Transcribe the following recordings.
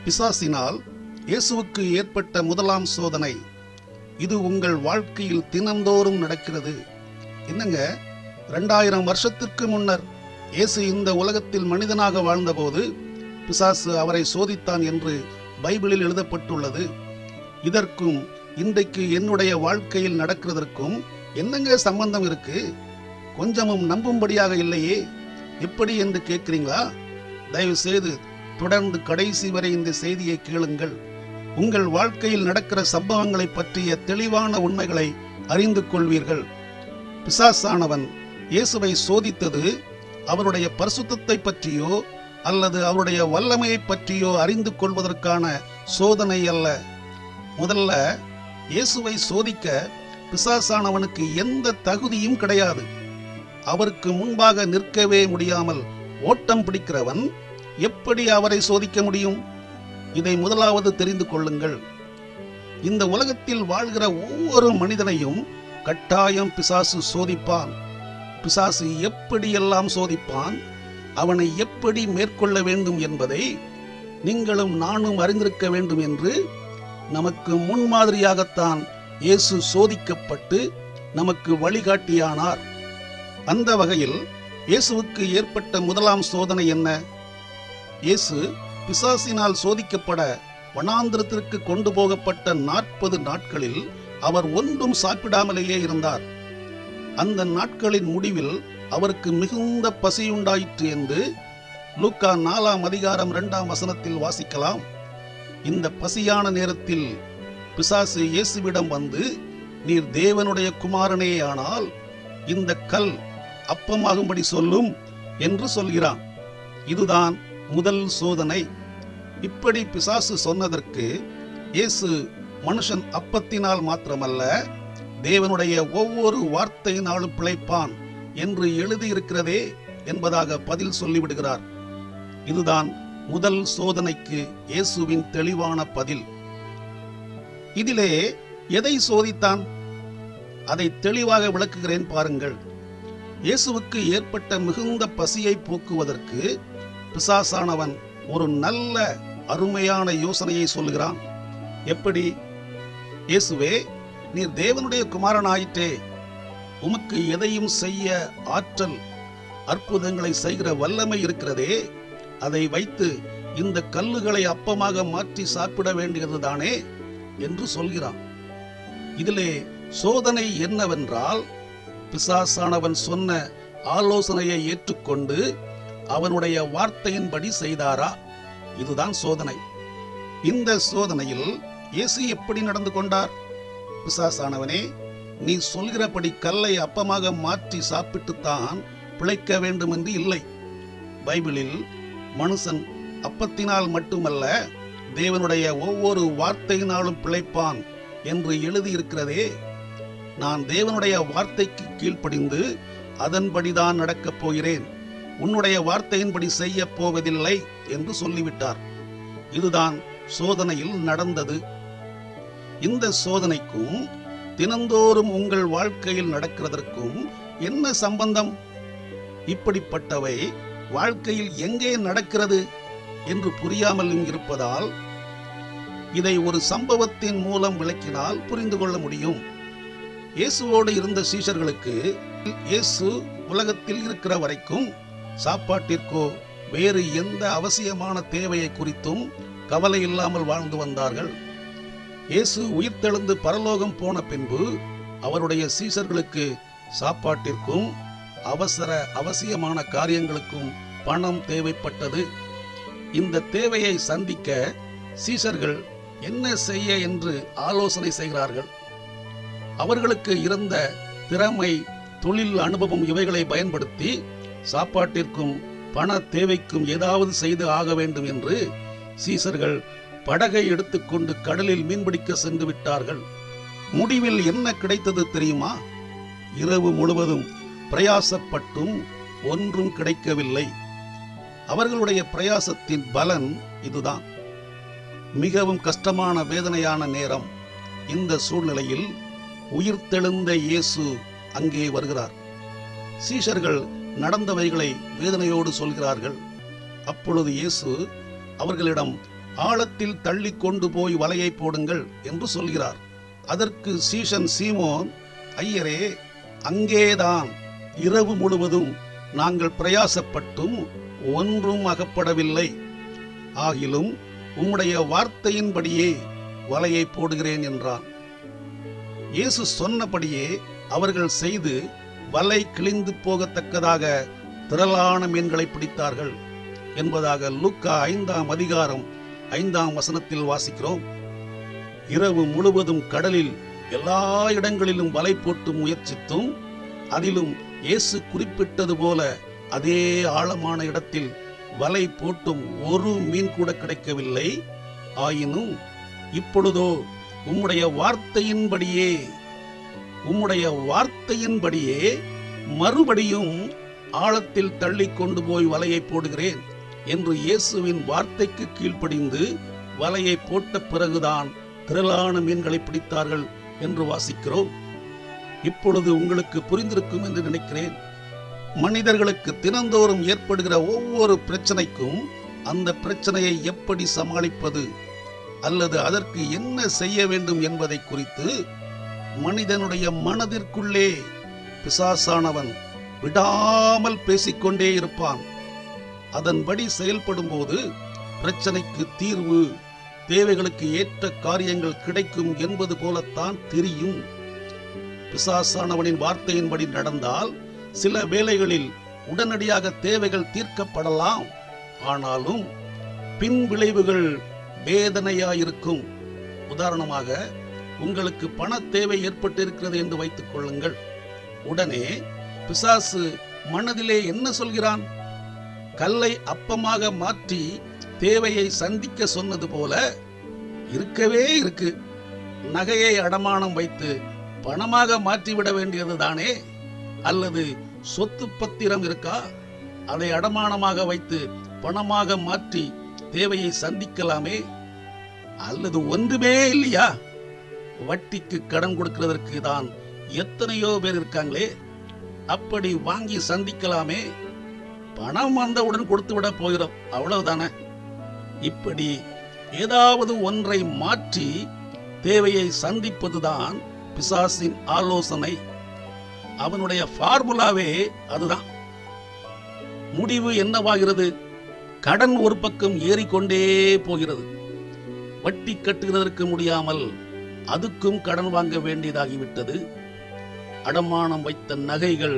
பிசாசினால் இயேசுவுக்கு ஏற்பட்ட முதலாம் சோதனை. இது உங்கள் வாழ்க்கையில் தினந்தோறும் நடக்கிறது. என்னங்க, 2000 வருஷத்திற்கு முன்னர் இயேசு இந்த உலகத்தில் மனிதனாக வாழ்ந்தபோது பிசாசு அவரை சோதித்தான் என்று பைபிளில் எழுதப்பட்டுள்ளது. இதற்கும் இன்றைக்கு என்னுடைய வாழ்க்கையில் நடக்கிறதற்கும் என்னங்க சம்பந்தம் இருக்கு? கொஞ்சமும் நம்பும்படியாக இல்லையே. எப்படி என்று கேட்கிறீங்களா? தயவு செய்து தொடர்ந்து கடைசி வரை இந்த செய்தியை கேளுங்கள். உங்கள் வாழ்க்கையில் நடக்கிற சம்பவங்களை பற்றிய தெளிவான உண்மைகளை அறிந்து கொள்வீர்கள். பிசாசானவன் இயேசுவை சோதித்தது அவருடைய பரிசுத்தத்தை பற்றியோ அல்லது அவருடைய வல்லமையை பற்றியோ அறிந்து கொள்வதற்கான சோதனை அல்ல. முதல்ல இயேசுவை சோதிக்க பிசாசானவனுக்கு எந்த தகுதியும் கிடையாது. அவருக்கு முன்பாக நிற்கவே முடியாமல் ஓட்டம் பிடிக்கிறவன் எப்படி அவரை சோதிக்க முடியும்? இதை முதலாவது தெரிந்து கொள்ளுங்கள். இந்த உலகத்தில் வாழ்கிற ஒவ்வொரு மனிதனையும் கட்டாயம் பிசாசு சோதிப்பான். பிசாசு எப்படியெல்லாம் சோதிப்பான், அவனை எப்படி மேற்கொள்ள வேண்டும் என்பதை நீங்களும் நானும் அறிந்திருக்க வேண்டும் என்று நமக்கு முன்மாதிரியாகத்தான் இயேசு சோதிக்கப்பட்டு நமக்கு வழிகாட்டியானார். அந்த வகையில் இயேசுவுக்கு ஏற்பட்ட முதலாம் சோதனை என்ன? இயேசு பிசாசினால் சோதிக்கப்பட வனாந்திரத்திற்கு கொண்டு போகப்பட்ட 40 நாட்களில் அவர் ஒன்றும் சாப்பிடாமலேயே இருந்தார். அந்த நாட்களின் முடிவில் அவருக்கு மிகுந்த பசியுண்டாயிற்று என்று லூக்கா 4:2 வாசிக்கலாம். இந்த பசியான நேரத்தில் பிசாசு இயேசுவிடம் வந்து, நீர் தேவனுடைய குமாரனே ஆனால் இந்த கல் அப்பமாகும்படி சொல்லும் என்று சொல்கிறான். இதுதான் முதல் சோதனை. இப்படி பிசாசு சொன்னதற்கு இயேசு மனுஷன் அப்பத்தினால் மாத்திரமல்ல தேவனுடைய ஒவ்வொரு வார்த்தையினாலும் பிழைப்பான் என்று எழுதியிருக்கிறதே என்பதாக பதில் சொல்லிவிடுகிறார். இதுதான் முதல் சோதனைக்கு இயேசுவின் தெளிவான பதில். இதிலே எதை சோதித்தான்? அதை தெளிவாக விளக்குகிறேன் பாருங்கள். இயேசுவுக்கு ஏற்பட்ட மிகுந்த பசியை போக்குவதற்கு பிசாசானவன் ஒரு நல்ல அருமையான யோசனையை சொல்லுகிறான். எப்படி? இயேசுவே, நீர் தேவனுடைய குமாரனாயிற்றே, உமக்கு எதையும் செய்ய ஆற்றல், அற்புதங்களை செய்கிற வல்லமை இருக்கிறதே, அதை வைத்து இந்த கல்லுகளை அப்பமாக மாற்றி சாப்பிட வேண்டியதுதானே என்று சொல்கிறான். இதிலே சோதனை என்னவென்றால், பிசாசானவன் சொன்ன ஆலோசனையை ஏற்றுக்கொண்டு அவனுடைய வார்த்தையின்படி செய்தாரா? இதுதான் சோதனை. இந்த சோதனையில் இயேசு எப்படி நடந்து கொண்டார்? பிசாசானவனே, நீ சொல்கிறபடி கல்லை அப்பமாக மாற்றி சாப்பிட்டுத்தான் பிழைக்க வேண்டும் என்று இல்லை. பைபிளில் மனுஷன் அப்பத்தினால் மட்டுமல்ல தேவனுடைய ஒவ்வொரு வார்த்தையினாலும் பிழைப்பான் என்று எழுதியிருக்கிறதே. நான் தேவனுடைய வார்த்தைக்கு கீழ்ப்படிந்து அதன்படிதான் நடக்கப் போகிறேன், உன்னுடைய வார்த்தையின்படி செய்ய போவதில்லை என்று சொல்லிவிட்டார். இதுதான் சோதனையில் நடந்தது. இந்த சோதனைக்கும் தினந்தோறும் உங்கள் வாழ்க்கையில் நடக்கிறதற்கும் என்ன சம்பந்தம்? இப்படிப்பட்டவை வாழ்க்கையில் எங்கே நடக்கிறது என்று புரியாமல் இருப்பதால் இதை ஒரு சம்பவத்தின் மூலம் விளக்கினால் புரிந்து கொள்ள முடியும். இயேசுவோடு இருந்த சீஷர்களுக்கு இயேசு உலகத்தில் இருக்கிற வரைக்கும் சாப்பாட்டிற்கோ வேறு எந்த அவசியமான தேவையை குறித்தும் கவலை இல்லாமல் வாழ்ந்து வந்தார்கள். இயேசு உயிர்த்தெழுந்து பரலோகம் போன பின்பு அவருடைய சீஷர்களுக்கு சாப்பாட்டிற்கும் அவசியமான காரியங்களுக்கும் பணம் தேவைப்பட்டது. இந்த தேவையை சந்திக்க சீஷர்கள் என்ன செய்ய என்று ஆலோசனை செய்கிறார்கள். அவர்களுக்கு இருந்த திறமை, தொழில் அனுபவம் இவைகளை பயன்படுத்தி சாப்பாட்டிற்கும் பண தேவைக்கும் ஏதாவது செய்து ஆக வேண்டும் என்று சீஷர்கள் படகை எடுத்துக்கொண்டு கடலில் மீன்பிடிக்க சென்று விட்டார்கள். முடிவில் என்ன கிடைத்தது தெரியுமா? இரவு முழுவதும் பிரயாசப்பட்டும் ஒன்றும் கிடைக்கவில்லை. அவர்களுடைய பிரயாசத்தின் பலன் இதுதான். மிகவும் கஷ்டமான வேதனையான நேரம். இந்த சூழ்நிலையில் உயிர்த்தெழுந்த இயேசு அங்கே வருகிறார். சீஷர்கள் நடந்தவைகளை வேதனையோடு சொல்கிறார்கள். அப்பொழுது இயேசு அவர்களிடம் ஆழத்தில் தள்ளி கொண்டு போய் வலையை போடுங்கள் என்று சொல்கிறார். அதற்கு சீஷன் சீமோன், ஐயரே, அங்கேதான் இரவு முழுவதும் நாங்கள் பிரயாசப்பட்டும் ஒன்றும் அகப்படவில்லை. ஆகிலும் உம்முடைய வார்த்தையின்படியே வலையை போடுகிறேன் என்றான். இயேசு சொன்னபடியே அவர்கள் செய்து வலை கிழிந்து போகத்தக்கதாக திரளான மீன்களை பிடித்தார்கள் என்பதாக லூக்கா 5ஆம் அதிகாரம் 5ஆம் வசனத்தில் வாசிக்கிறோம். இரவு முழுவதும் கடலில் எல்லா இடங்களிலும் வலை போட்டு முயற்சித்தும் அதிலும் இயேசு குறிப்பிட்டது போல அதே ஆழமான இடத்தில் வலை போட்டும் ஒரு மீன் கூட கிடைக்கவில்லை. ஆயினும் இப்பொழுதோ உம்முடைய வார்த்தையின்படியே மறுபடியும் ஆழத்தில் தள்ளி கொண்டு போய் வலையை போடுகிறேன் என்று இயேசுவின் வார்த்தைக்கு கீழ்ப்படிந்து வலையை போட்ட பிறகுதான் திரளான மீன்களை பிடித்தார்கள் என்று வாசிக்கிறோம். இப்பொழுது உங்களுக்கு புரிந்திருக்கும் என்று நினைக்கிறேன். மனிதர்களுக்கு தினந்தோறும் ஏற்படுகிற ஒவ்வொரு பிரச்சனைக்கும் அந்த பிரச்சனையை எப்படி சமாளிப்பது அல்லது அதற்கு என்ன செய்ய வேண்டும் என்பதை குறித்து மனிதனுடைய மனதிற்குள்ளே பிசாசானவன் விடாமல் பேசிக்கொண்டே இருப்பான். அதன்படி செயல்படும் போது பிரச்சனைக்கு தீர்வு, தேவைகளுக்கு ஏற்ற காரியங்கள் கிடைக்கும் என்பது போலத்தான் தெரியும். பிசாசானவனின் வார்த்தையின்படி நடந்தால் சில வேளைகளில் உடனடியாக தேவைகள் தீர்க்கப்படலாம். ஆனாலும் பின் விளைவுகள் வேதனையாயிருக்கும். உதாரணமாக, உங்களுக்கு பண தேவை ஏற்பட்டிருக்கிறது என்று வைத்துக் கொள்ளுங்கள். உடனே பிசாசு மனதிலே என்ன சொல்கிறான்? கல்லை அப்பமாக மாற்றி தேவையை சந்திக்க சொன்னது போல இருக்கவே இருக்கு, நகையை அடமானம் வைத்து பணமாக மாற்றிவிட வேண்டியது தானே. அல்லது சொத்து பத்திரம் இருக்கா, அதை அடமானமாக வைத்து பணமாக மாற்றி தேவையை சந்திக்கலாமே. அல்லது ஒன்றுமே இல்லையா, வட்டிக்கு கடன் கொடுக்கிறதற்கு தான் எத்தனையோ பேர் இருக்காங்களே, அப்படி வாங்கி சந்திக்கலாமே. பணம் வந்தவுடன் கொடுத்து விட போகிறோம், அவ்வளவுதானே. இப்படி ஏதாவது ஒன்றை மாற்றி தேவையை சந்திப்பதுதான் பிசாசின் ஆலோசனை. அவனுடைய ஃபார்முலாவே அதுதான். முடிவு என்னவாகிறது? கடன் ஒரு பக்கம் ஏறிக்கொண்டே போகிறது. வட்டி கட்டுகிறதற்கு முடியாமல் அதுக்கும் கடன் வாங்க வேண்டியதாகிவிட்டது. அடமானம் வைத்த நகைகள்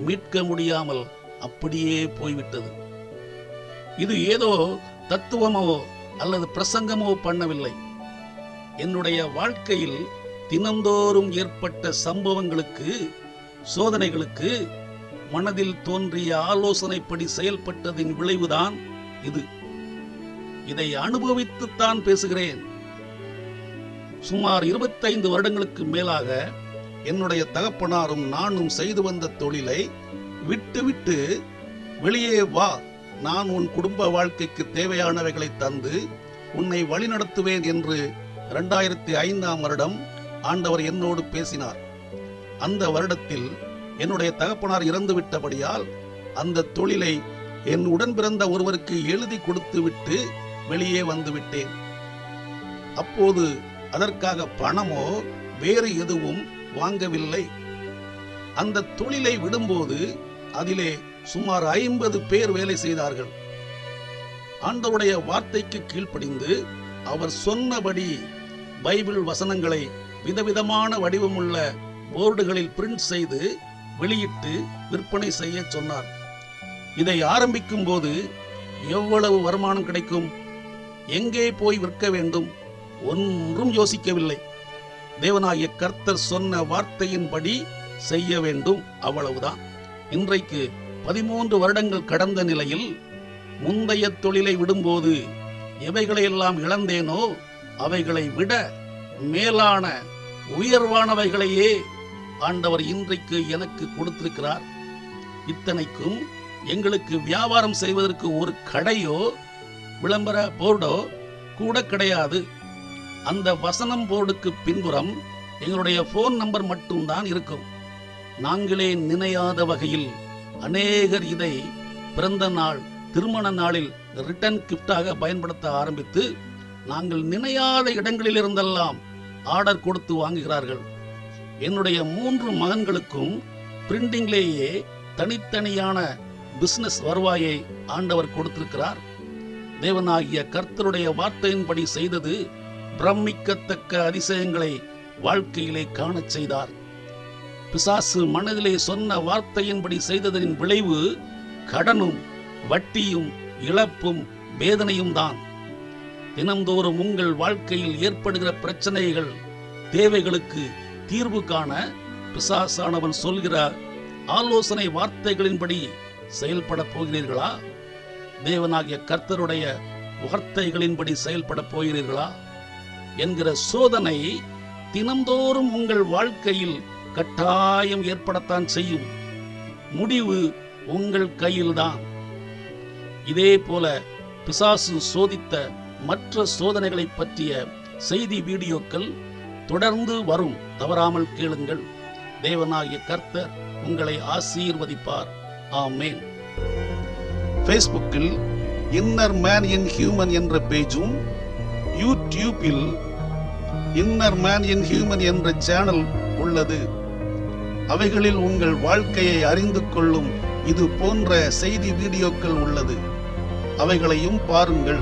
மீட்க முடியாமல் அப்படியே போய்விட்டது. இது ஏதோ தத்துவமோ அல்லது பிரசங்கமோ பண்ணவில்லை. என்னுடைய வாழ்க்கையில் தினந்தோறும் ஏற்பட்ட சம்பவங்களுக்கு, சோதனைகளுக்கு மனதில் தோன்றிய ஆலோசனைப்படி செயல்பட்டதின் விளைவுதான் இது. இதை அனுபவித்துத்தான் பேசுகிறேன். சுமார் 25 வருடங்களுக்கு மேலாக என்னுடைய தகப்பனாரும் நானும் செய்து வந்த தொழிலை விட்டுவிட்டு வெளியே வா, நான் உன் குடும்ப வாழ்க்கைக்கு தேவையானவைகளை தந்து உன்னை வழிநடத்துவேன் என்று 2005ஆம் வருடம் ஆண்டவர் என்னோடு பேசினார். அந்த வருடத்தில் என்னுடைய தகப்பனார் இறந்து விட்டபடியால் அந்த தொழிலை என் உடன் பிறந்த ஒருவருக்கு எழுதி கொடுத்து விட்டு வெளியே வந்து விட்டேன். அப்போது அதற்காக பணமோ வேறு எதுவும் வாங்கவில்லை. அந்த தொழிலை விடும்போது அதிலே சுமார் 50 பேர் வேலை செய்தார்கள். ஆண்டவருடைய வார்த்தைக்கு கீழ்ப்படிந்து அவர் சொன்னபடி பைபிள் வசனங்களை விதவிதமான வடிவமுள்ள போர்டுகளில் பிரிண்ட் செய்து வெளியிட்டு விற்பனை செய்ய சொன்னார். இதை ஆரம்பிக்கும் போது எவ்வளவு வருமானம் கிடைக்கும், எங்கே போய் விற்க வேண்டும், ஒன்றும் யோசிக்கவில்லை. தேவனாகிய கர்த்தர் சொன்ன வார்த்தையின்படி செய்ய வேண்டும், அவ்வளவுதான். இன்றைக்கு 13 வருடங்கள் கடந்த நிலையில் முந்தைய தொழிலை விடும்போது எவைகளையெல்லாம் இழந்தேனோ அவைகளை விட மேலான உயர்வானவைகளையே ஆண்டவர் இன்றைக்கு எனக்கு கொடுத்திருக்கிறார். இத்தனைக்கும் எங்களுக்கு வியாபாரம் செய்வதற்கு ஒரு கடையோ விளம்பர போர்டோ கூட கிடையாது. அந்த வசனம் போர்டுக்கு பின்புறம் எங்களுடைய போன் நம்பர் மட்டும்தான் இருக்கும். நாங்களே நினையாத வகையில் அநேகர் இதை பிறந்த நாள், திருமண நாளில் ரிட்டர்ன் கிஃப்டாக பயன்படுத்த ஆரம்பித்து நாங்கள் நினையாத இடங்களிலிருந்தெல்லாம் ஆர்டர் கொடுத்து வாங்குகிறார்கள். என்னுடைய 3 மகன்களுக்கும் பிரிண்டிங்லேயே தனித்தனியான பிசினஸ் வருவாயை ஆண்டவர் கொடுத்திருக்கிறார். தேவனாகிய கர்த்தருடைய வார்த்தையின்படி செய்தது பிரமிக்கத்தக்க அதிசயங்களை வாழ்க்கையிலே காணச் செய்தார். பிசாசு மனதிலே சொன்ன வார்த்தையின்படி செய்ததின் விளைவு கடனும் வட்டியும் இழப்பும் வேதனையும் தான். தினந்தோறும் உங்கள் வாழ்க்கையில் ஏற்படுகிற பிரச்சனைகள் தேவைகளுக்கு தீர்வு காண பிசாசானவன் சொல்கிற ஆலோசனை வார்த்தைகளின்படி செயல்பட போகிறீர்களா? தேவனாகிய கர்த்தருடைய வார்த்தைகளின்படி செயல்பட போகிறீர்களா என்கிற சோதனை தினந்தோறும் உங்கள் வாழ்க்கையில் கட்டாயம் ஏற்படத்தான் செய்யும். முடிவு உங்கள் கையில்தான். இதே போல பிசாசு சோதித்த மற்ற சோதனைகளை பற்றிய செய்தி வீடியோக்கள் தொடர்ந்து வரும். தவறாமல் கேளுங்கள். தேவனாகிய கர்த்தர் உங்களை ஆசீர்வதிப்பார். ஆமென். ஃபேஸ்புக்கில் இன்னர் மேன் இன் ஹியூமன் என்ற பேஜும், யூடியூப்பில் இன்னர் மேன் இன் ஹியூமன் என்ற சேனல் உள்ளது. அவைகளில் உங்கள் வாழ்க்கையை அறிந்து கொள்ளும் இது போன்ற செய்தி வீடியோக்கள் உள்ளது. அவைகளையும் பாருங்கள்.